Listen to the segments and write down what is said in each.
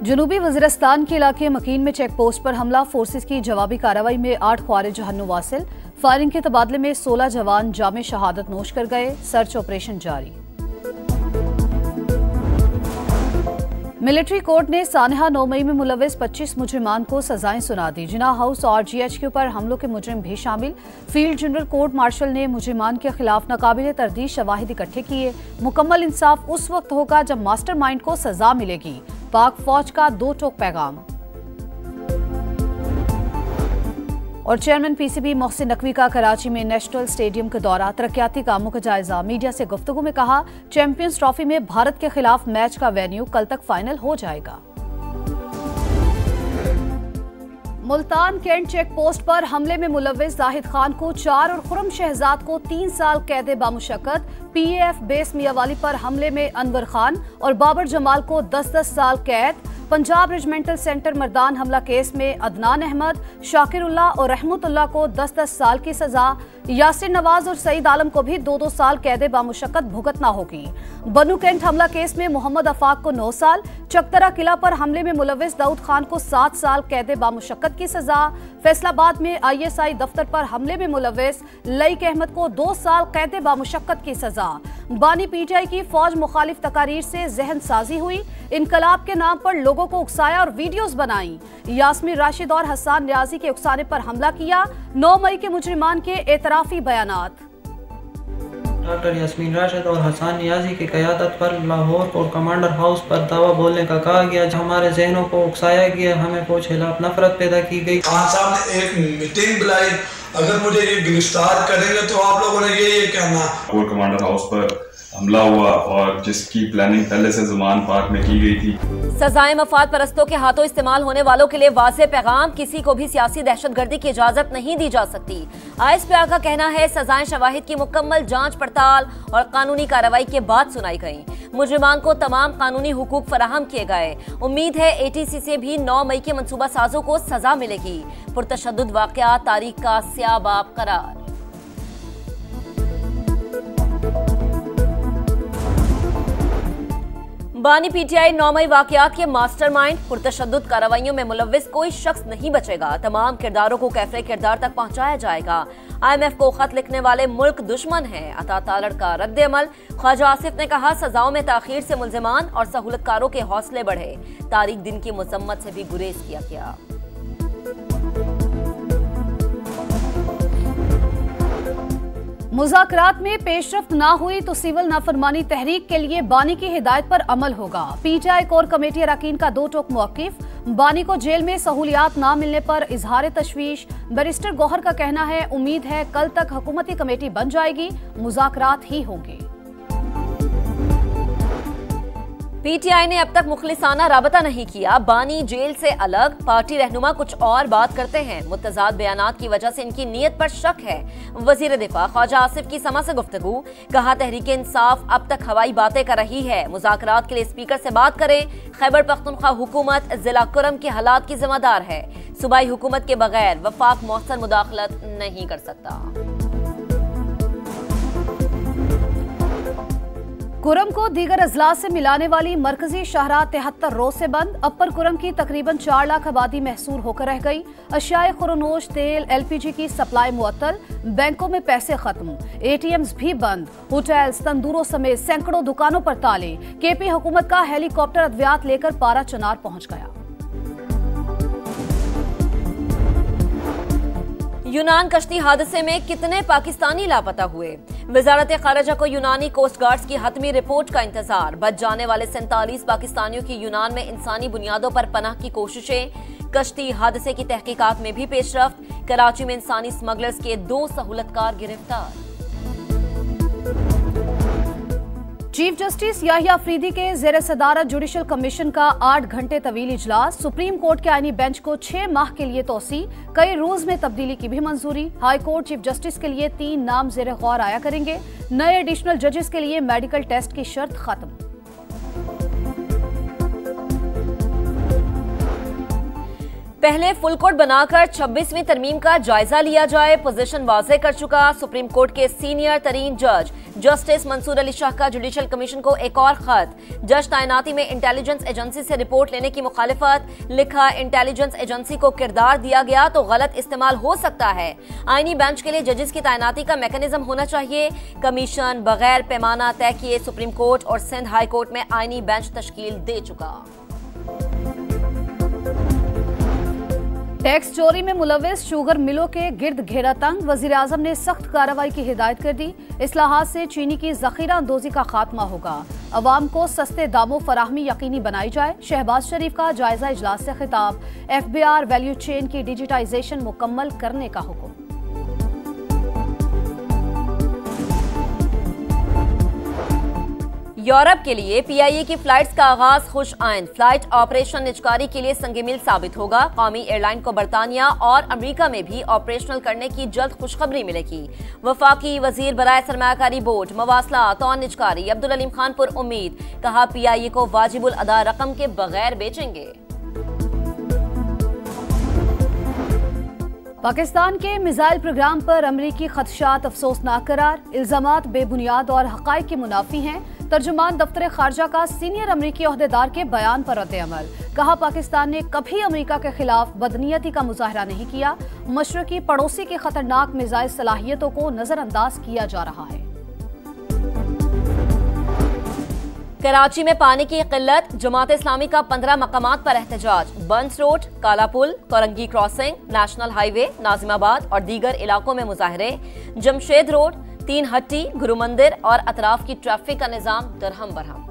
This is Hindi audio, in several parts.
जनूबी वज़ीरिस्तान के इलाके मकीन में चेक पोस्ट पर हमला, फोर्सेस की जवाबी कार्रवाई में 8 ख्वारिज जहन्नुम वासिल। फायरिंग के तबादले में 16 जवान जामे शहादत नोश कर गए। सर्च ऑपरेशन जारी। मिलिट्री कोर्ट ने सानहा 9 मई में मुलविस 25 मुजरिमान को सजाएं सुना दी। जिना हाउस और GHQ पर हमलों के मुजरिम भी शामिल। फील्ड जनरल कोर्ट मार्शल ने मुजरिमान के खिलाफ नाकाबिले तरदीद शवाहिद इकट्ठे किए। मुकम्मल इंसाफ उस वक्त होगा जब मास्टरमाइंड को सजा मिलेगी। पाक फौज का 2 टोक पैगाम। और चेयरमैन PCB मोहसिन नकवी का कराची में नेशनल स्टेडियम का दौरा, तरक्याती कामों का जायजा। मीडिया से गुफ्तगू में कहा, चैंपियंस ट्रॉफी में भारत के खिलाफ मैच का वेन्यू कल तक फाइनल हो जाएगा। मुल्तान कैंट चेक पोस्ट पर हमले में मुलविस जाहिद खान को 4 और खुरम शहजाद को 3 साल कैद बामुशक्कत। PAF बेस मियावाली पर हमले में अनवर खान और बाबर जमाल को 10-10 साल कैद। पंजाब रेजिमेंटल सेंटर मर्दान हमला केस में अदनान अहमद, शाकिरुल्लाह और रहमतुल्लाह को 10-10 साल की सजा। यासिर नवाज और सईद आलम को भी 2-2 साल कैद बामुशक्कत भुगतना होगी। बनू कैंट हमला केस में मोहम्मद अफाक को 9 साल। चकतरा किला पर हमले में मुलविस दाऊद खान को 7 साल कैद बामुशक्कत की सजा। फैसलाबाद में ISI दफ्तर पर हमले में मुलविस लईक अहमद को 2 साल कैद बामुशक्कत की सजा। बानी PTI की फौज मुखालिफ तकारीर से जहन साजी हुई। इनकलाब के नाम पर लोगों को उकसाया और वीडियोस बनाई। यास्मीन राशिद और हसन नियाजी के उकसाने पर हमला किया। 9 मई के मुजरिमान के एतराफी बयानात। डॉक्टर यास्मीन राशिद और हसन नियाजी की क़यादत पर लाहौर और कमांडर हाउस पर दावा बोलने का कहा गया। हमारे जहनों को उकसाया गया, हमें फौज के खिलाफ नफरत पैदा की गई। खान साहब ने एक मीटिंग बुलाई, अगर मुझे ये गिरफ्तार करेंगे तो आप लोगों ने ये कहना। कोर कमांडर हाउस पर हमला हुआ और जिसकी प्लानिंग पहले से ज़मान पार्क में की गई थी। सजाएं मफाद परस्तों के हाथों इस्तेमाल होने वालों के लिए वाज़ेह पैगाम, किसी को भी सियासी दहशतगर्दी की इजाजत नहीं दी जा सकती। ISPR का कहना है, सजाएं शवाहिद की मुकम्मल जांच पड़ताल और कानूनी कार्रवाई के बाद सुनाई गई। मुजरिमान को तमाम कानूनी हुकूक फराहम किए गए। उम्मीद है ATC से भी 9 मई के मनसूबा साजों को सजा मिलेगी। पुरतशद्दुद वाक़यात तारीख का स्याह बाब करार। बानी PTI 9 मई वाक़यात के मास्टरमाइंड। पुरतशद्दुद कार्रवाइयों में मुलविस कोई शख्स नहीं बचेगा। तमाम किरदारों को कैफरे किरदार तक पहुंचाया जाएगा। IMF को खत लिखने वाले मुल्क दुश्मन हैं। अता तालड़ का रद्द अमल। ख्वाजा आसिफ ने कहा, सजाओं में ताखीर से मुल्जिमान और सहूलतकारों के हौसले बढ़े। तारीख दिन की मजम्मत से भी गुरेज किया गया। मुज़ाकरात में पेशरफ्त ना हुई तो सिविल नाफरमानी तहरीक के लिए बानी की हिदायत पर अमल होगा। PTI कोर कमेटी अरकान का 2 टोक मौक़िफ़। बानी को जेल में सहूलियात ना मिलने पर इजहार तशवीश। बैरिस्टर गौहर का कहना है, उम्मीद है कल तक हुकूमती कमेटी बन जाएगी, मुज़ाकरात ही होंगे। PTI ने अब तक मुखलिसाना राबता नहीं किया। बानी जेल से अलग, पार्टी रहनुमा कुछ और बात करते हैं। मुतज़ाद बयानात की वजह से इनकी नीयत पर शक है। वजीर दिफा ख्वाजा आसिफ की समा से गुफ्तगू। कहा, तहरीक इंसाफ अब तक हवाई बातें कर रही है। मुज़ाकरात के लिए स्पीकर से बात करें। खैबर पख्तूनख्वा हुकूमत जिला कुरम के हालात की जिम्मेदार है। सूबाई हुकूमत के बगैर वफाक मौसर मुदाखलत नहीं कर सकता। कुरम को दीगर अजला से मिलाने वाली मरकजी शाहराह 73 रोज से बंद। अपर कुरम की तकरीबन 4 लाख आबादी महसूर होकर रह गई। अशियाए खुरनोश, तेल, LPG की सप्लाई मुअत्तल। बैंकों में पैसे खत्म, ATMs भी बंद। होटल्स, तंदूरों समेत सैकड़ों दुकानों पर ताले। KP हुकूमत का हेलीकॉप्टर अद्वियात लेकर पारा चनार पहुंच गया। यूनान कश्ती हादसे में कितने पाकिस्तानी लापता हुए? वजारत खारजा को यूनानी कोस्ट गार्ड्स की हतमी रिपोर्ट का इंतजार। बच जाने वाले 47 पाकिस्तानियों की यूनान में इंसानी बुनियादों पर पनाह की कोशिशें। कश्ती हादसे की तहकीकात में भी पेशरफ्त। कराची में इंसानी स्मगलर्स के 2 सहूलतकार गिरफ्तार। चीफ जस्टिस याहिया अफरीदी के ज़ेर सदारत जुडिशल कमीशन का 8 घंटे तवील इजलास। सुप्रीम कोर्ट के आईनी बेंच को 6 माह के लिए तोसी। कई रूल्स में तब्दीली की भी मंजूरी। हाई कोर्ट चीफ जस्टिस के लिए 3 नाम ज़ेर गौर आया करेंगे। नए एडिशनल जजेस के लिए मेडिकल टेस्ट की शर्त खत्म। पहले फुल कोर्ट बनाकर 26वीं तरमीम का जायजा लिया जाए, पोजीशन वाज़ेह कर चुका सुप्रीम कोर्ट के सीनियर तरीन जज जस्टिस मंसूर अली शाह का जुडिशल कमीशन को एक और खत। जज तैनाती में इंटेलिजेंस एजेंसी से रिपोर्ट लेने की मुखालिफत। लिखा, इंटेलिजेंस एजेंसी को किरदार दिया गया तो गलत इस्तेमाल हो सकता है। आईनी बेंच के लिए जजेस की तैनाती का मैकेनिज्म होना चाहिए। कमीशन बगैर पैमाना तय किए सुप्रीम कोर्ट और सिंध हाई कोर्ट में आईनी बेंच तश्कील दे चुका। टैक्स चोरी में मुलविस शुगर मिलों के गिर्द घेरा तंग। वजीर-ए-आजम ने सख्त कार्रवाई की हिदायत कर दी। इस्लाहात से चीनी की जखीरा अंदोजी का खात्मा होगा। अवाम को सस्ते दामों फराहमी यकीनी बनाई जाए। शहबाज शरीफ का जायजा इजलास से खिताब। FBR वैल्यू चेन की डिजिटाइजेशन मुकम्मल करने का हुक्म। यूरोप के लिए PIA की फ्लाइट्स का आगाज खुश आइंद। फ्लाइट ऑपरेशन निजकारी के लिए संग-ए-मील साबित होगा। कौमी एयरलाइन को बरतानिया और अमेरिका में भी ऑपरेशनल करने की जल्द खुशखबरी मिलेगी। वफाकी वजीर बराए सरमायाकारी बोर्ड मवासलात और निजकारी अब्दुल अलीम खान पर उम्मीद। कहा, PIA को वाजिबुल अदा रकम के बगैर बेचेंगे। पाकिस्तान के मिसाइल प्रोग्राम पर अमरीकी खदशात अफसोसनाक करार। इल्जामात बेबुनियाद और हकाइक के मुनाफी हैं। तर्जुमान दफ्तर खारजा का सीनियर अमरीकी ओहदेदार के बयान पर रद्द-ए-अमल। कहा, पाकिस्तान ने कभी अमरीका के खिलाफ बदनीयती का मुजाहरा नहीं किया। मशरकी पड़ोसी की खतरनाक मिसाइल सलाहियतों को नजरअंदाज किया जा रहा है। कराची में पानी की किल्लत। जमात इस्लामी का 15 मकामात पर एहतजाज। Bans road, Kala Pul, Korangi crossing, national highway, Nazimabad और दीगर इलाकों में मुजाहरे। जमशेद रोड, 3 हट्टी, गुरु मंदिर और अतराफ की ट्रैफिक का निजाम दरहम बरहम।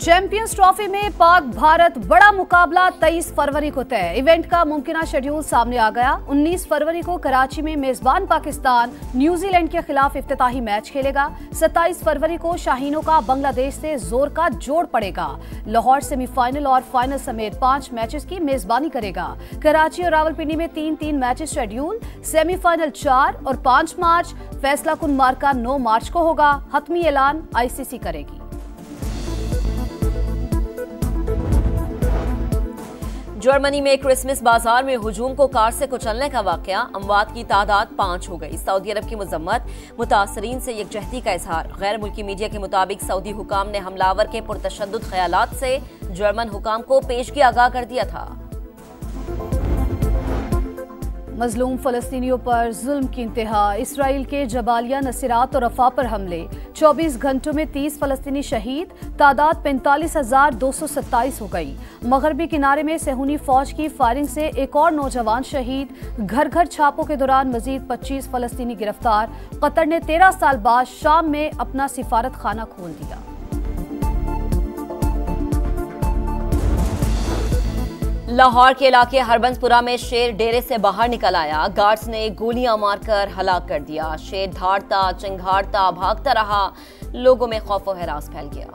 चैंपियंस ट्रॉफी में पाक भारत बड़ा मुकाबला 23 फरवरी को तय। इवेंट का मुमकिना शेड्यूल सामने आ गया। 19 फरवरी को कराची में मेजबान पाकिस्तान न्यूजीलैंड के खिलाफ इफ्तिताही मैच खेलेगा। 27 फरवरी को शाहीनों का बांग्लादेश से जोर का जोड़ पड़ेगा। लाहौर सेमीफाइनल और फाइनल समेत 5 मैचेस की मेजबानी करेगा। कराची और रावलपिंडी में 3-3 मैचेस शेड्यूल। सेमीफाइनल 4 और 5 मार्च, फैसला कुन मार्का 9 मार्च को होगा। हतमी ऐलान ICC करेगी। जर्मनी में क्रिसमस बाजार में हुजूम को कार से कुचलने का वाकया। अमवात की तादाद 5 हो गई। सऊदी अरब की मजम्मत, मुतासरीन से यकजहती का इजहार। गैर मुल्की मीडिया के मुताबिक सऊदी हुकाम ने हमलावर के पुरतशद्दुद ख्यालात से जर्मन हुकाम को पेशगी आगाह कर दिया था। मजलूम फलस्तीनियों पर जुल्म की इंतहा। इसराइल के जबालिया, नसीरात और रफा पर हमले। 24 घंटों में 30 फलस्तीनी शहीद। तादाद 45,227 हो गई। मगरबी किनारे में सेहूनी फौज की फायरिंग से एक और नौजवान शहीद। घर घर छापों के दौरान मजीद 25 फलस्तीनी गिरफ्तार। कतर ने 13 साल बाद शाम में अपना सिफारत खाना खोल दिया। लाहौर के इलाके हरबंसपुरा में शेर डेरे से बाहर निकल आया। गार्ड्स ने गोलियां मारकर हलाक कर दिया। शेर धाड़ता चिंघाड़ता भागता रहा। लोगों में खौफ व हरास फैल गया।